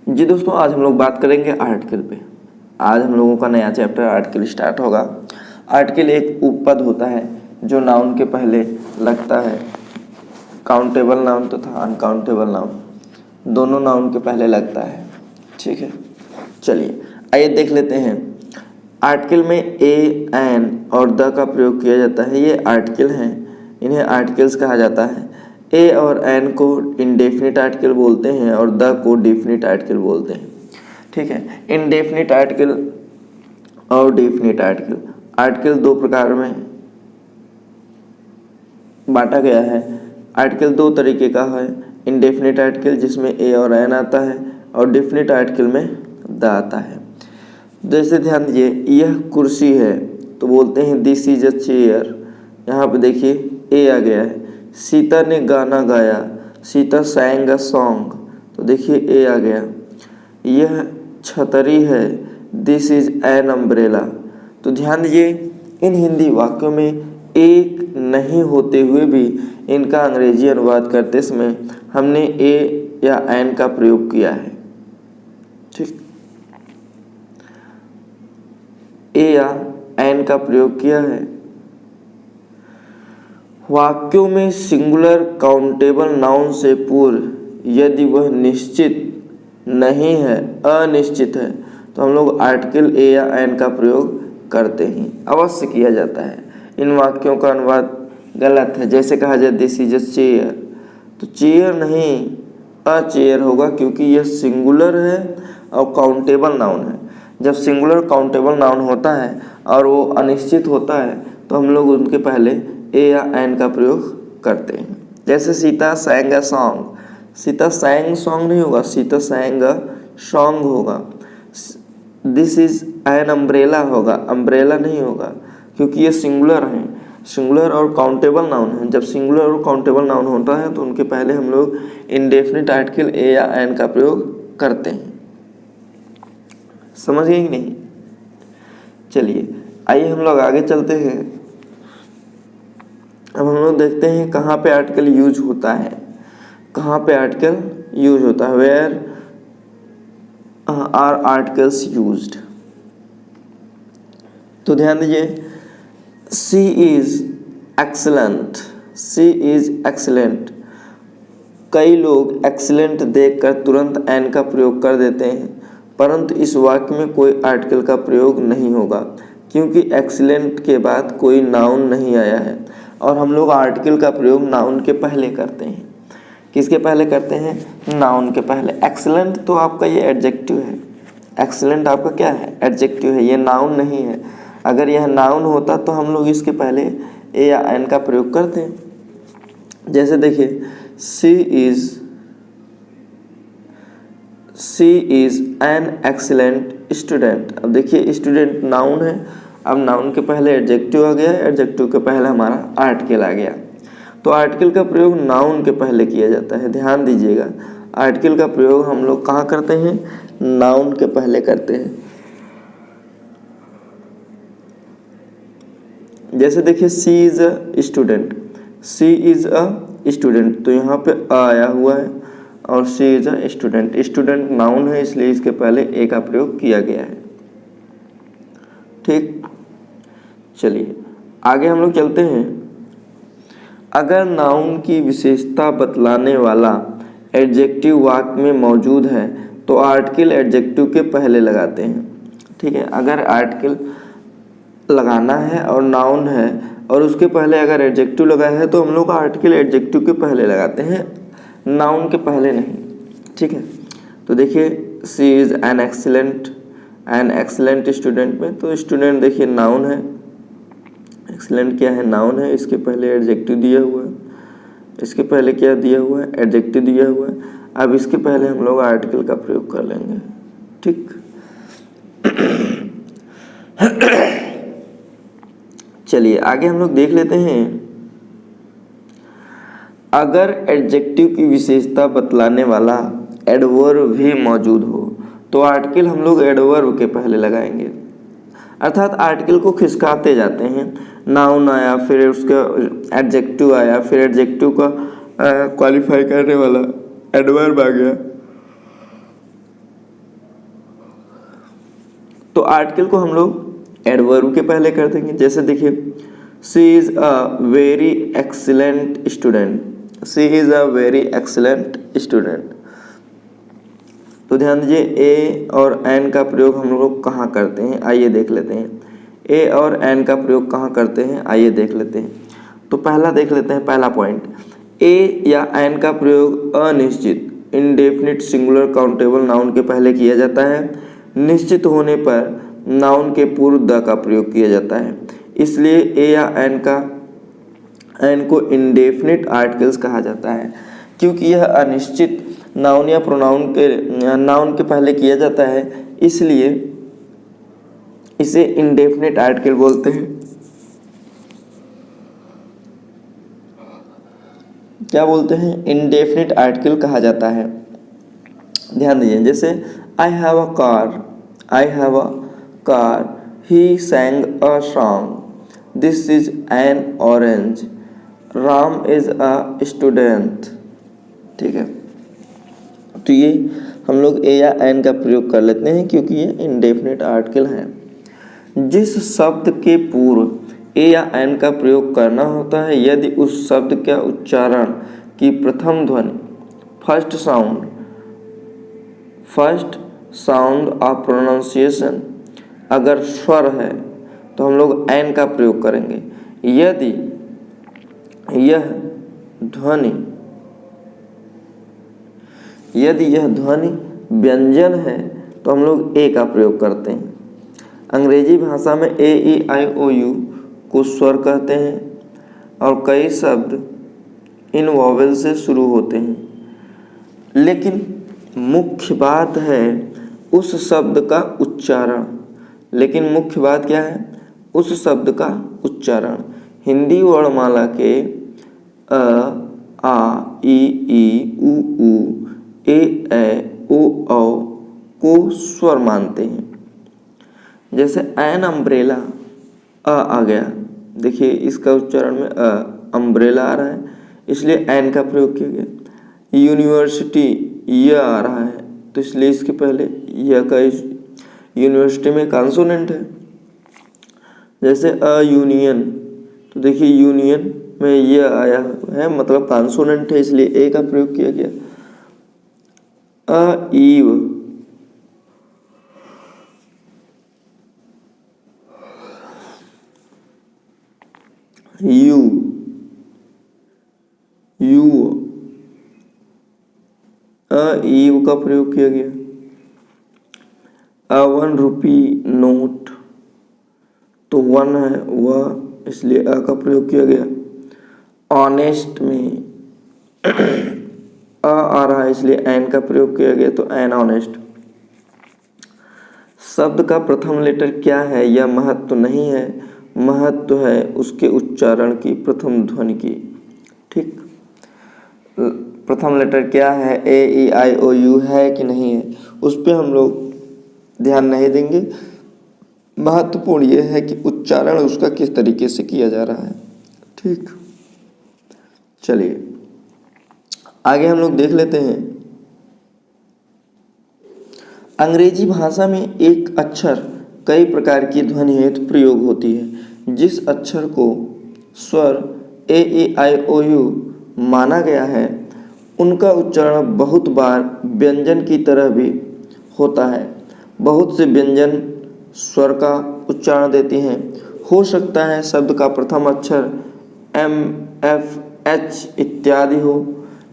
जी दोस्तों, आज हम लोग बात करेंगे आर्टिकल पे। आज हम लोगों का नया चैप्टर आर्टिकल स्टार्ट होगा। आर्टिकल एक उपपद होता है जो नाउन के पहले लगता है। काउंटेबल नाउन तथा अनकाउंटेबल नाउन दोनों नाउन के पहले लगता है। ठीक है, चलिए आइए देख लेते हैं। आर्टिकल में ए, एन और द का प्रयोग किया जाता है। ये आर्टिकल हैं, इन्हें आर्टिकल्स कहा जाता है। ए और एन को इंडेफिनिट आर्टिकल बोलते हैं और द को डेफिनिट आर्टिकल बोलते हैं। ठीक है, इंडेफिनिट आर्टिकल और डेफिनिट आर्टिकल। आर्टिकल दो प्रकार में बांटा गया है। आर्टिकल दो तरीके का है, इंडेफिनिट आर्टिकल जिसमें ए और एन आता है और डेफिनिट आर्टिकल में द आता है। जैसे ध्यान दीजिए, यह कुर्सी है तो बोलते हैं दिस इज अ चेयर। यहाँ पे देखिए ए आ गया है। सीता ने गाना गाया, सीता सैंग अ सॉन्ग, तो देखिए ए आ गया। यह छतरी है, दिस इज एन अम्ब्रेला। तो ध्यान दीजिए, इन हिंदी वाक्यों में एक नहीं होते हुए भी इनका अंग्रेजी अनुवाद करते समय हमने ए या एन का प्रयोग किया है। ठीक, ए या एन का प्रयोग किया है। वाक्यों में सिंगुलर काउंटेबल नाउन से पूर्व यदि वह निश्चित नहीं है, अनिश्चित है, तो हम लोग आर्टिकल ए या एन का प्रयोग करते हैं, अवश्य किया जाता है। इन वाक्यों का अनुवाद गलत है। जैसे कहा जाए दिस इज अ चेयर, तो चेयर नहीं अ चेयर होगा, क्योंकि यह सिंगुलर है और काउंटेबल नाउन है। जब सिंगुलर काउंटेबल नाउन होता है और वो अनिश्चित होता है तो हम लोग उनके पहले ए या एन का प्रयोग करते हैं। जैसे Sita सैंग a song, Sita सैंग song नहीं होगा, सीता सैंग अ सॉन्ग होगा। दिस इज एन अम्ब्रेला होगा, अम्ब्रेला नहीं होगा, क्योंकि ये सिंगुलर हैं। सिंगुलर और काउंटेबल नाउन है। जब सिंगुलर और काउंटेबल नाउन होता है तो उनके पहले हम लोग इंडेफिनिट आर्टिकल ए या एन का प्रयोग करते हैं। समझ गए कि नहीं? चलिए आइए हम लोग आगे चलते हैं। अब हम लोग देखते हैं कहाँ पे आर्टिकल यूज होता है। कहाँ पे आर्टिकल यूज होता है, वेयर आर आर्टिकल्स यूज्ड। तो ध्यान दीजिए, she is excellent, she is excellent. कई लोग एक्सलेंट देखकर तुरंत एन का प्रयोग कर देते हैं, परंतु इस वाक्य में कोई आर्टिकल का प्रयोग नहीं होगा, क्योंकि एक्सीलेंट के बाद कोई नाउन नहीं आया है और हम लोग आर्टिकल का प्रयोग नाउन के पहले करते हैं। किसके पहले करते हैं? नाउन के पहले। एक्सीलेंट तो आपका ये एडजेक्टिव है। एक्सीलेंट आपका क्या है? एडजेक्टिव है, ये नाउन नहीं है। अगर यह नाउन होता तो हम लोग इसके पहले ए या एन का प्रयोग करते हैं। जैसे देखिए, she is an excellent student. अब देखिए स्टूडेंट नाउन है, अब नाउन के पहले एडजेक्टिव आ गया, एडजेक्टिव के पहले हमारा आर्टिकल आ गया। तो आर्टिकल का प्रयोग नाउन के पहले किया जाता है। ध्यान दीजिएगा, आर्टिकल का प्रयोग हम लोग कहाँ करते हैं? नाउन के पहले करते हैं। जैसे देखिए, she is a student, she is a student, तो यहाँ पे आया हुआ है और she is a student. Student noun है, इसलिए इसके पहले ए का प्रयोग किया गया है। ठीक, चलिए आगे हम लोग चलते हैं। अगर नाउन की विशेषता बतलाने वाला एडजेक्टिव वाक्य में मौजूद है तो आर्टिकल एडजेक्टिव के पहले लगाते हैं। ठीक है, अगर आर्टिकल लगाना है और नाउन है और उसके पहले अगर एडजेक्टिव लगाया है तो हम लोग आर्टिकल एडजेक्टिव के पहले लगाते हैं, नाउन के पहले नहीं। ठीक है, तो देखिए, she is an excellent student में तो स्टूडेंट देखिए नाउन है, एक्सीलेंट क्या है? नाउन है, इसके पहले एडजेक्टिव दिया हुआ है, इसके पहले क्या दिया हुआ है? एडजेक्टिव दिया हुआ है। अब इसके पहले हम लोग आर्टिकल का प्रयोग कर लेंगे। ठीक चलिए आगे हम लोग देख लेते हैं। अगर एडजेक्टिव की विशेषता बतलाने वाला एडवर्ब भी मौजूद हो तो आर्टिकल हम लोग एडवर्ब के पहले लगाएंगे। अर्थात आर्टिकल को खिसकाते जाते हैं। नाउन आया, फिर उसका एडजेक्टिव आया, फिर एडजेक्टिव का क्वालिफाई करने वाला एडवर्ब आ गया, तो आर्टिकल को हम लोग एडवर्ब के पहले कर देंगे। जैसे देखिए, she is a very excellent student, she is a very excellent student. तो ध्यान दीजिए, ए और एन का प्रयोग हम लोग कहाँ करते हैं, आइए देख लेते हैं। ए और एन का प्रयोग कहाँ करते हैं, आइए देख लेते हैं। तो पहला देख लेते हैं, पहला पॉइंट, ए या एन का प्रयोग अनिश्चित इंडेफिनिट सिंगुलर काउंटेबल नाउन के पहले किया जाता है। निश्चित होने पर नाउन के पूर्व द का प्रयोग किया जाता है। इसलिए ए या एन को इंडेफिनिट आर्टिकल्स कहा जाता है, क्योंकि यह अनिश्चित नाउन या प्रोनाउन के पहले किया जाता है, इसलिए इसे इंडेफिनिट आर्टिकल बोलते हैं। क्या बोलते हैं, इंडेफिनिट आर्टिकल कहा जाता है। ध्यान दीजिए, जैसे I have a car, he सैंग a song, this is an orange, Ram is a student. ठीक है, तो ये हम लोग ए या एन का प्रयोग कर लेते हैं, क्योंकि ये इंडेफिनिट आर्टिकल हैं। जिस शब्द के पूर्व ए या एन का प्रयोग करना होता है, यदि उस शब्द का उच्चारण की प्रथम ध्वनि फर्स्ट साउंड ऑफ प्रोनाउंसिएशन अगर स्वर है, तो हम लोग एन का प्रयोग करेंगे। यदि यह ध्वनि व्यंजन है, तो हम लोग ए का प्रयोग करते हैं। अंग्रेजी भाषा में ए ई आई ओ यू को स्वर कहते हैं और कई शब्द इन वॉवेल से शुरू होते हैं, लेकिन मुख्य बात है उस शब्द का उच्चारण। लेकिन मुख्य बात क्या है, उस शब्द का उच्चारण। हिंदी वर्णमाला के अ, आ, ई, उ, ए, ओ, औ को स्वर मानते हैं। जैसे एन अम्ब्रेला, आ गया, देखिए इसका उच्चारण में अम्ब्रेला आ रहा है, इसलिए एन का प्रयोग किया गया। यूनिवर्सिटी, यह आ रहा है, तो इसलिए इसके पहले यह का यूनिवर्सिटी में कॉन्सोनेंट है। जैसे अ यूनियन, तो देखिए यूनियन में यह आया है, मतलब कॉन्सोनेंट है, इसलिए ए का प्रयोग किया गया। अ ईव, यू, ईव का प्रयोग किया गया। अ 1 रुपी नोट, तो 1 है वह, इसलिए अ का प्रयोग किया गया। ऑनेस्ट में आ रहा है, इसलिए एन का प्रयोग किया गया, तो एन ऑनेस्ट। शब्द का प्रथम लेटर क्या है, यह महत्व नहीं है, महत्व है उसके उच्चारण की प्रथम ध्वनि की। ठीक, प्रथम लेटर क्या है, ए ई आई ओ यू है कि नहीं है, उस पर हम लोग ध्यान नहीं देंगे। महत्वपूर्ण यह है कि उच्चारण उसका किस तरीके से किया जा रहा है। ठीक, चलिए आगे हम लोग देख लेते हैं। अंग्रेजी भाषा में एक अक्षर कई प्रकार की ध्वनि हेतु प्रयोग होती है। जिस अक्षर को स्वर ए ई आई ओ यू माना गया है, उनका उच्चारण बहुत बार व्यंजन की तरह भी होता है। बहुत से व्यंजन स्वर का उच्चारण देती हैं। हो सकता है शब्द का प्रथम अक्षर एम, एफ, एच इत्यादि हो,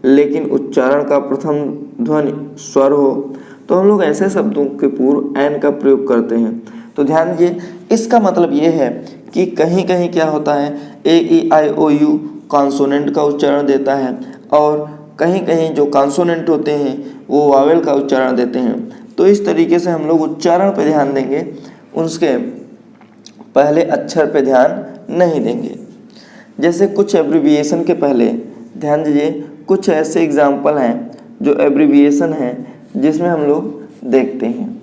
लेकिन उच्चारण का प्रथम ध्वनि स्वर हो, तो हम लोग ऐसे शब्दों के पूर्व एन का प्रयोग करते हैं। तो ध्यान दीजिए, इसका मतलब ये है कि कहीं कहीं क्या होता है, ए ई आई ओ यू कॉन्सोनेंट का उच्चारण देता है, और कहीं कहीं जो कॉन्सोनेंट होते हैं वो वावेल का उच्चारण देते हैं। तो इस तरीके से हम लोग उच्चारण पर ध्यान देंगे, उसके पहले अक्षर पे ध्यान नहीं देंगे। जैसे कुछ एब्रिविएशन के पहले ध्यान दीजिए, कुछ ऐसे एग्जाम्पल हैं जो एब्रिविएशन हैं जिसमें हम लोग देखते हैं।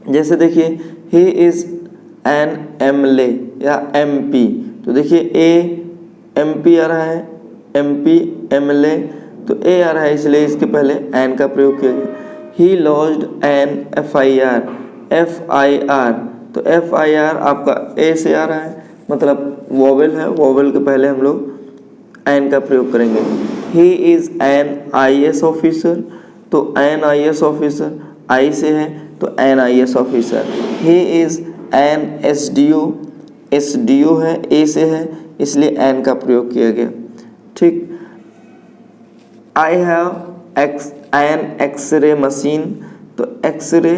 जैसे देखिए, ही इज़ एन एमएलए या एमपी, तो देखिए ए एमपी आ रहा है, एमपी एमएलए, तो ए आ रहा है, इसलिए इसके पहले एन का प्रयोग किया गया। ही लॉज्ड एन एफआईआर, FIR, तो FIR आपका ए से आ रहा है, मतलब वोवेल है, वोवेल के पहले हम लोग एन का प्रयोग करेंगे। He is an IAS officer, तो एन IAS ऑफिसर, आई से है तो an IAS officer. He is an SDO, SDO है, ए से है इसलिए एन का प्रयोग किया गया। ठीक। I have an x-ray machine, तो एक्सरे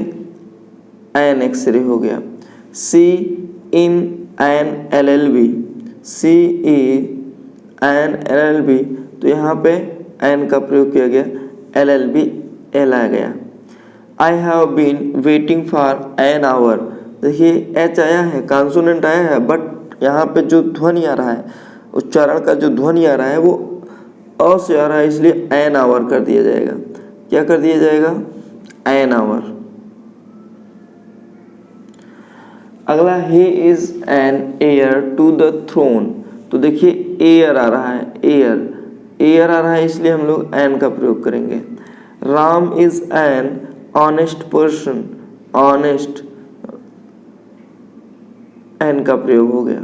एन एक्सरे हो गया। She in an LLB, she ई एन LLB, तो यहाँ पे एन का प्रयोग किया गया, LLB एल आ गया। I have been waiting for an hour, देखिए एच आया है, कॉन्सोनेंट आया है, बट यहाँ पे जो ध्वनि आ रहा है, उच्चारण का जो ध्वनि आ रहा है वो अ से आ रहा है, इसलिए एन आवर कर दिया जाएगा। क्या कर दिया जाएगा? An hour. अगला, he is an heir to the throne, तो देखिए एयर आ रहा है, एयर आ रहा है इसलिए हम लोग एन का प्रयोग करेंगे। Ram is an honest person, honest, an का प्रयोग हो गया।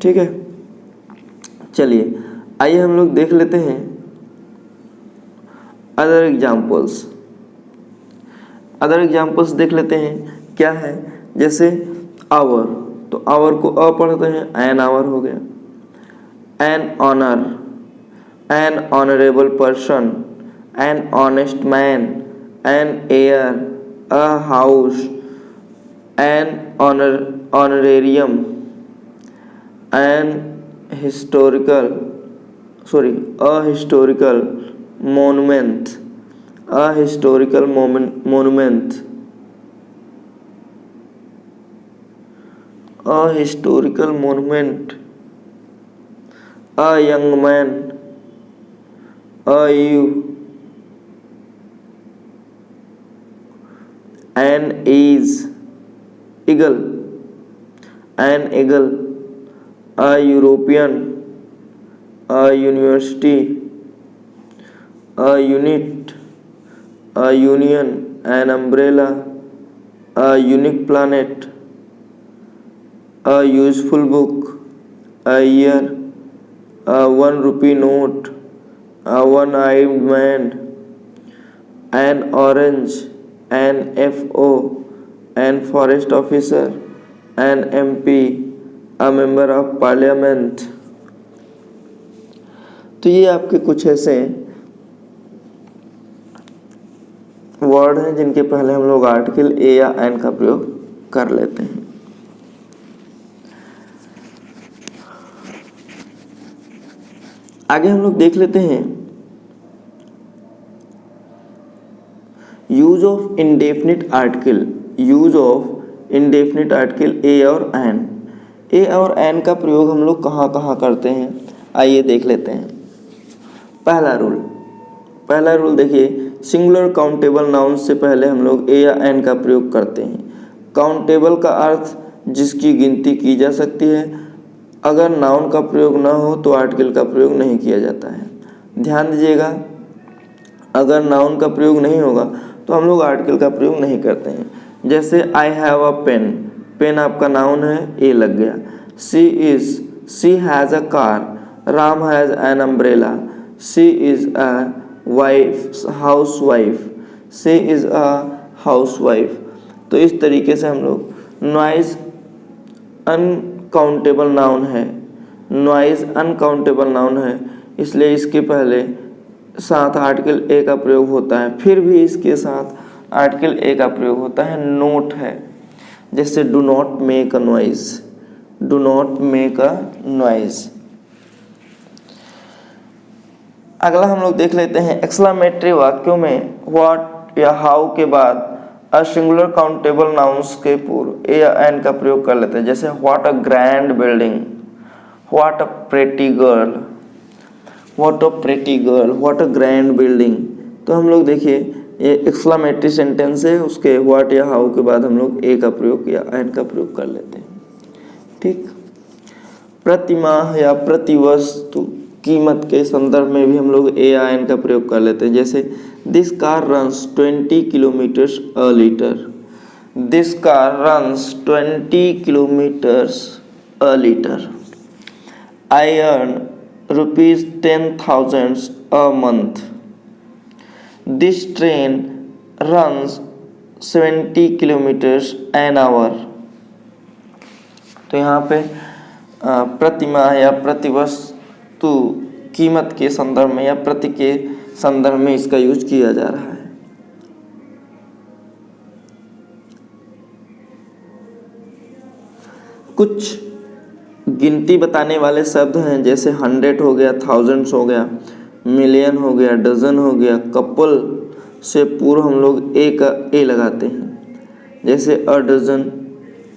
ठीक है, चलिए आइए हम लोग देख लेते हैं अदर एग्जाम्पल्स। अदर एग्जाम्पल्स देख लेते हैं क्या है, जैसे आवर, तो आवर को अ पढ़ते हैं, एन आवर हो गया। An honour, an honourable person, an honest man, an air, a house, an honorarium, an historical, sorry a historical monument, a historical monument, a historical monument, a young man, a U, an is, eagle, an eagle, a European, a university, a unit, a union, an umbrella, a unique planet, a useful book, a year, a 1 rupee note, a one-eyed man, an orange, an FO, an forest officer, an MP, a member of parliament। तो ये आपके कुछ ऐसे word हैं जिनके पहले हम लोग आर्टिकल ए या एन का प्रयोग कर लेते हैं। आगे हम लोग देख लेते हैं use of indefinite article, use of indefinite article a और एन। ए और एन का प्रयोग हम लोग कहाँ कहाँ करते हैं, आइए देख लेते हैं। पहला रूल देखिए, सिंगुलर काउंटेबल नाउन से पहले हम लोग ए या एन का प्रयोग करते हैं। काउंटेबल का अर्थ जिसकी गिनती की जा सकती है, अगर नाउन का प्रयोग ना हो तो आर्टिकल का प्रयोग नहीं किया जाता है। ध्यान दीजिएगा, अगर नाउन का प्रयोग नहीं होगा तो हम लोग आर्टिकल का प्रयोग नहीं करते हैं। जैसे I have a pen, pen आपका नाउन है, ए लग गया। She has a car, Ram has an umbrella, she is a wife, house wife, she is a house wife. तो इस तरीके से हम लोग नॉइज अनकाउंटेबल नाउन है, नॉइज अनकाउंटेबल नाउन है, इसलिए इसके पहले साथ आर्टिकल ए का प्रयोग होता है। फिर भी इसके साथ आर्टिकल ए का प्रयोग होता है, नोट है। जैसे do not make a noise, do not make a noise. अगला हम लोग देख लेते हैं एक्सक्लेमेटरी वाक्यों में व्हाट या हाउ के बाद अ सिंगुलर काउंटेबल नाउन्स के पूर्व ए या एन का प्रयोग कर लेते हैं। जैसे what a grand building, what a pretty girl, what a pretty girl, what a grand building. तो हम लोग देखिए ये एक्सक्लेमेटरी सेंटेंस है, उसके व्हाट या हाउ के बाद हम लोग ए का प्रयोग या एन का प्रयोग कर लेते हैं। ठीक। प्रतिमाह या प्रतिवस्तु, कीमत के संदर्भ में भी हम लोग ए या एन का प्रयोग कर लेते हैं। जैसे this car runs 20 kilometres a litre. This car runs 20 kilometres a litre. I earn ₹10,000 a month. This train runs 70 kilometres an hour. तो यहाँ पे प्रति माह या प्रति वस्तु कीमत के संदर्भ में या प्रति के संदर्भ में इसका यूज किया जा रहा है। कुछ गिनती बताने वाले शब्द हैं, जैसे 100 हो गया, थाउजेंड्स हो गया, मिलियन हो गया, डजन हो गया। कपल से पूर्व हम लोग ए का ए लगाते हैं। जैसे a dozen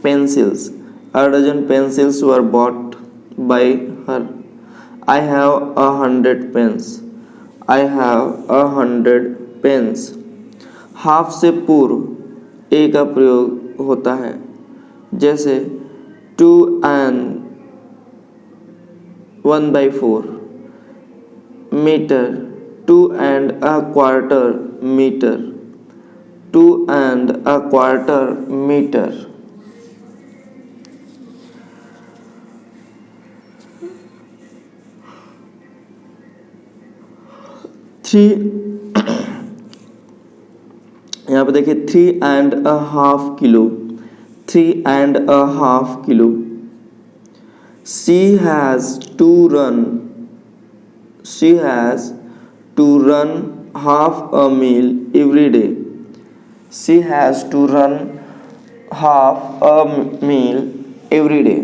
pencils, a dozen pencils were bought by her. I have 100 pens, I have 100 pens. Half से पूर्व ए का प्रयोग होता है। जैसे 2 and 1/4 metre, 2 and a quarter metre, 2 and a quarter metre. यहाँ पे देखिए 3.5 kilo, 3.5 kilo. She has to run half a meal every day. She has to run half a meal every day.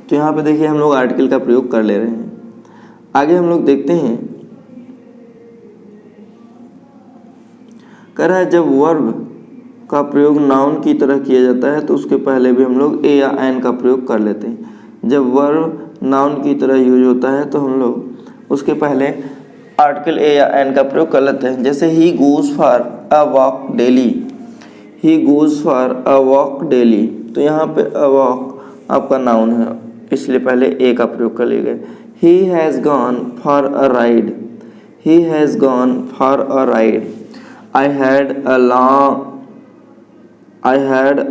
तो यहाँ पे देखिए हम लोग आर्टिकल का प्रयोग कर ले रहे हैं। आगे हम लोग देखते हैं, कह रहा है जब वर्ब का प्रयोग नाउन की तरह किया जाता है तो उसके पहले भी हम लोग ए या एन का प्रयोग कर लेते हैं। जब वर्ब नाउन की तरह यूज होता है तो हम लोग उसके पहले आर्टिकल ए या एन का प्रयोग कर लेते हैं। जैसे he goes for a walk daily, he goes for a walk daily. तो यहाँ पे अ वॉक आपका नाउन है, इसलिए पहले ए का प्रयोग कर लिए गए। He has gone for a ride, he has gone for a ride. I had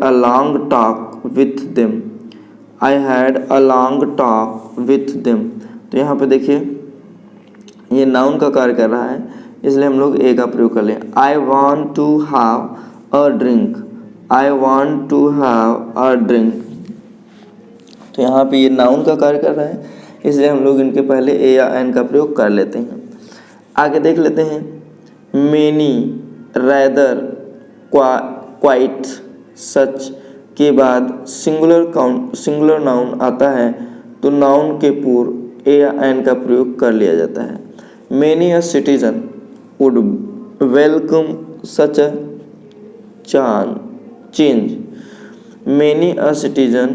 a long talk with them. I had a long talk with them. तो यहाँ पे देखिए ये नाउन का कार्य कर रहा है, इसलिए हम लोग ए का प्रयोग कर लें। I want to have a drink. I want to have a drink. तो यहाँ पे ये नाउन का कार्य कर रहा है, इसलिए हम लोग इनके पहले ए या एन का प्रयोग कर लेते हैं। आगे देख लेते हैं, many, rather, quite, such के बाद सिंगुलर नाउन आता है तो नाउन के पूर्व ए या एन का प्रयोग कर लिया जाता है। Many a citizen would welcome such a change. Many a citizen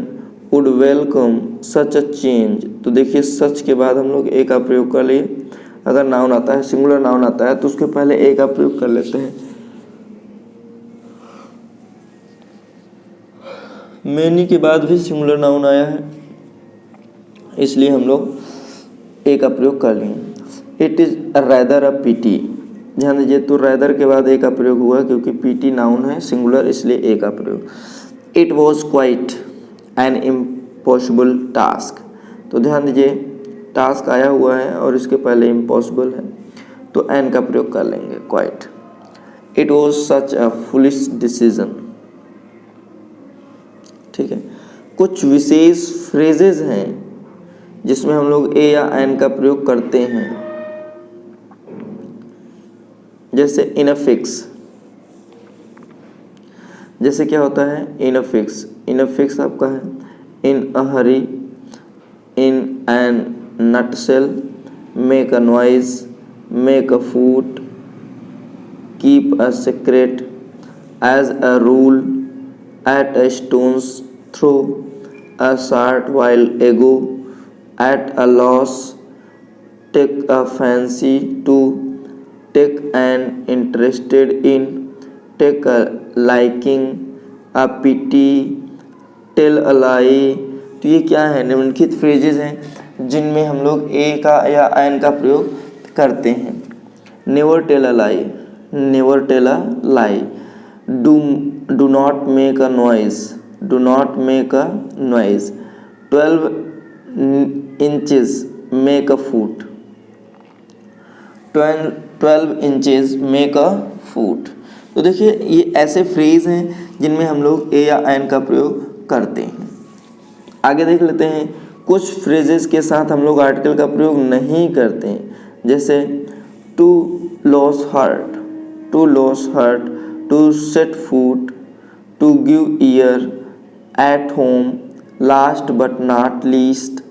would welcome such a change. तो देखिए सच के बाद हम लोग ए का प्रयोग कर लिए। अगर नाउन आता है, सिंगुलर नाउन आता है तो उसके पहले ए का प्रयोग कर लेते हैं। मेनी के बाद भी सिंगुलर नाउन आया है, इसलिए हम लोग ए का प्रयोग कर लिए। It is rather a PT, ध्यान दीजिए तो रैदर के बाद ए का प्रयोग हुआ क्योंकि पीटी नाउन है सिंगुलर, इसलिए ए का प्रयोग। It was quite an impossible task. तो ध्यान दीजिए टास्क आया हुआ है और इसके पहले इम्पॉसिबल है तो एन का प्रयोग कर लेंगे, quite. It was such a foolish decision. ठीक है, कुछ विशेष फ्रेजेज हैं जिसमें हम लोग ए या एन का प्रयोग करते हैं। जैसे इन अ फिक्स, जैसे क्या होता है in a fix, in a fix आपका है in a hurry, in an nutshell, make a noise, make a food, keep a secret, as a rule, at a stone's throw, a short while ago, at a loss, take a fancy to, take an interested in, take a liking, a pity, tell a lie। तो ये क्या है, निम्नलिखित phrases हैं जिनमें हम लोग ए का या एन का प्रयोग करते हैं। Never tell a lie, never tell a lie. Do not make a noise, do not make a noise. 12 inches make a foot, 12 inches make a foot. तो देखिए ये ऐसे फ्रेज हैं जिनमें हम लोग ए या एन का प्रयोग करते हैं। आगे देख लेते हैं, कुछ फ्रेजेस के साथ हम लोग आर्टिकल का प्रयोग नहीं करते हैं, जैसे to loss heart, to loss heart, to set foot, to give ear, at home, last but not least,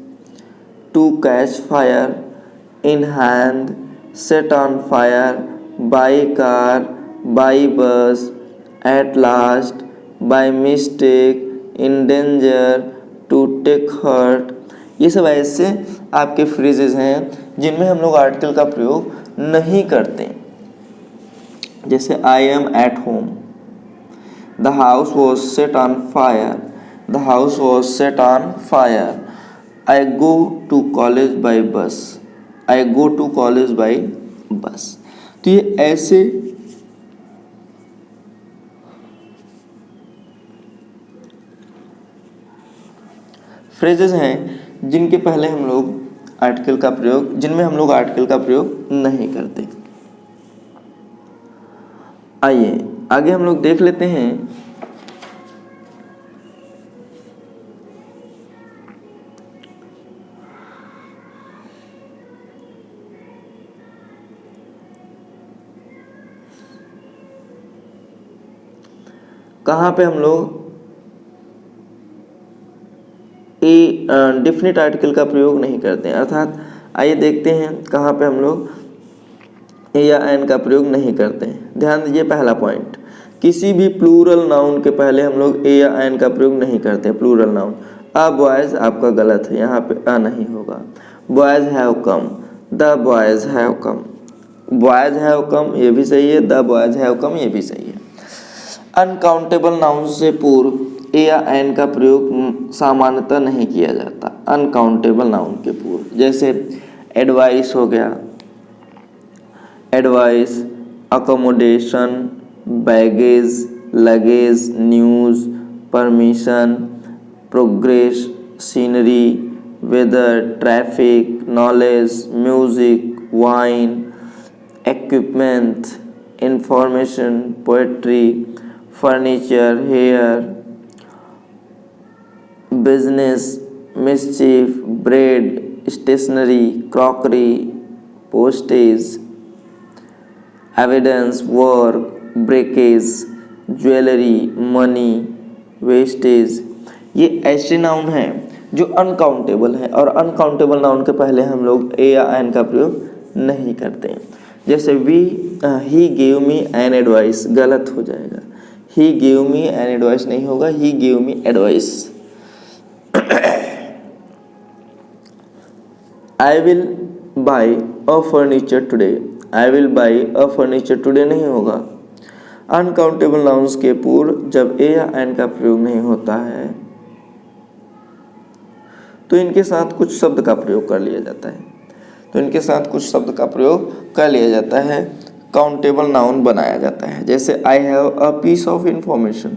to catch fire, in hand, set on fire, by car, by bus, at last, by mistake, in danger, to take hurt। ये सब ऐसे आपके phrases हैं जिनमें हम लोग article का प्रयोग नहीं करते। जैसे I am at home, the house was set on fire, the house was set on fire. I go to college by bus, I go to college by bus. तो ये ऐसे फ्रेजेस हैं जिनके पहले हम लोग आर्टिकल का प्रयोग, जिनमें हम लोग आर्टिकल का प्रयोग नहीं करते। आइए आगे हम लोग देख लेते हैं कहाँ पे हम लोग ए डेफिनेट आर्टिकल का प्रयोग नहीं करते हैं। अर्थात आइए देखते हैं कहाँ पे हम लोग ए या एन का प्रयोग नहीं करते हैं। ध्यान दीजिए पहला पॉइंट, किसी भी प्लूरल नाउन के पहले हम लोग ए या एन का प्रयोग नहीं करते हैं। प्लूरल नाउन, अ बॉयज़ आपका गलत है, यहाँ पे अ नहीं होगा। Boys have come, the boys have come, boys have come ये भी सही है, द बॉयज़ हैव कम ये भी सही है। अनकाउंटेबल नाउन से पूर्व ए या एन का प्रयोग सामान्यतः नहीं किया जाता। अनकाउंटेबल नाउन के पूर्व, जैसे एडवाइस हो गया, advice, accommodation, baggage, luggage, news, permission, progress, scenery, weather, traffic, knowledge, music, wine, equipment, information, poetry, furniture, hair, business, mischief, bread, stationery, crockery, postage, evidence, work, breakage, jewellery, money, wastage. ये ऐसे noun हैं जो uncountable हैं और uncountable noun के पहले हम लोग ए या एन का प्रयोग नहीं करते हैं। जैसे ही गेव मी एन एडवाइस, गलत हो जाएगा, ही गेव मी एन एडवाइस नहीं होगा, ही gave me advice. I will by a furniture today, I will by a furniture today नहीं होगा। अनकाउंटेबल नाउन्स के पूर्व जब ए या एन का प्रयोग नहीं होता है तो इनके साथ कुछ शब्द का प्रयोग कर लिया जाता है, तो इनके साथ कुछ शब्द का प्रयोग कर लिया जाता है, काउंटेबल नाउन बनाया जाता है। जैसे I have a piece of information,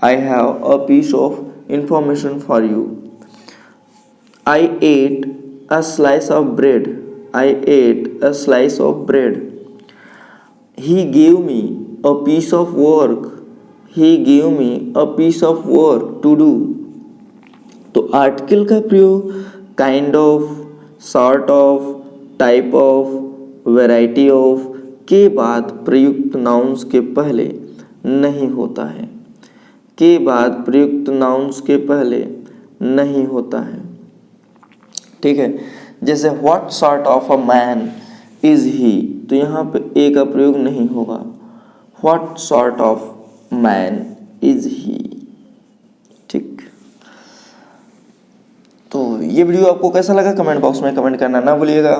I have a piece of information for you. I ate a slice of bread, I ate a slice of bread. He gave me a piece of work, he gave me a piece of work to do. तो article का प्रयोग kind of, sort of, type of, variety of के बाद प्रयुक्त nouns के पहले नहीं होता है, के बाद प्रयुक्त नाउन्स के पहले नहीं होता है। ठीक है, जैसे what sort of a man is he, तो यहाँ पे ए का प्रयोग नहीं होगा, what sort of man is he. ठीक, तो ये वीडियो आपको कैसा लगा कमेंट बॉक्स में कमेंट करना ना भूलिएगा।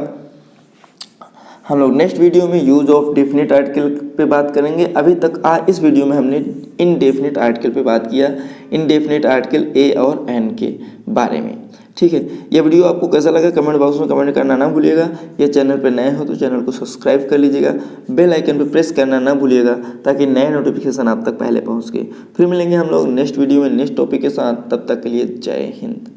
हम लोग नेक्स्ट वीडियो में यूज ऑफ डेफिनेट आर्टिकल पे बात करेंगे। अभी तक इस वीडियो में हमने इनडेफिनेट आर्टिकल पे बात किया, इनडेफिनेट आर्टिकल ए और एन के बारे में। ठीक है। ये वीडियो आपको कैसा लगा कमेंट बॉक्स में कमेंट करना ना भूलिएगा। ये चैनल पे नए हो तो चैनल को सब्सक्राइब कर लीजिएगा, बेल आइकन पे प्रेस करना ना भूलिएगा ताकि नए नोटिफिकेशन आप तक पहले पहुंच गए। फिर मिलेंगे हम लोग नेक्स्ट वीडियो में नेक्स्ट टॉपिक के साथ, तब तक के लिए जय हिंद।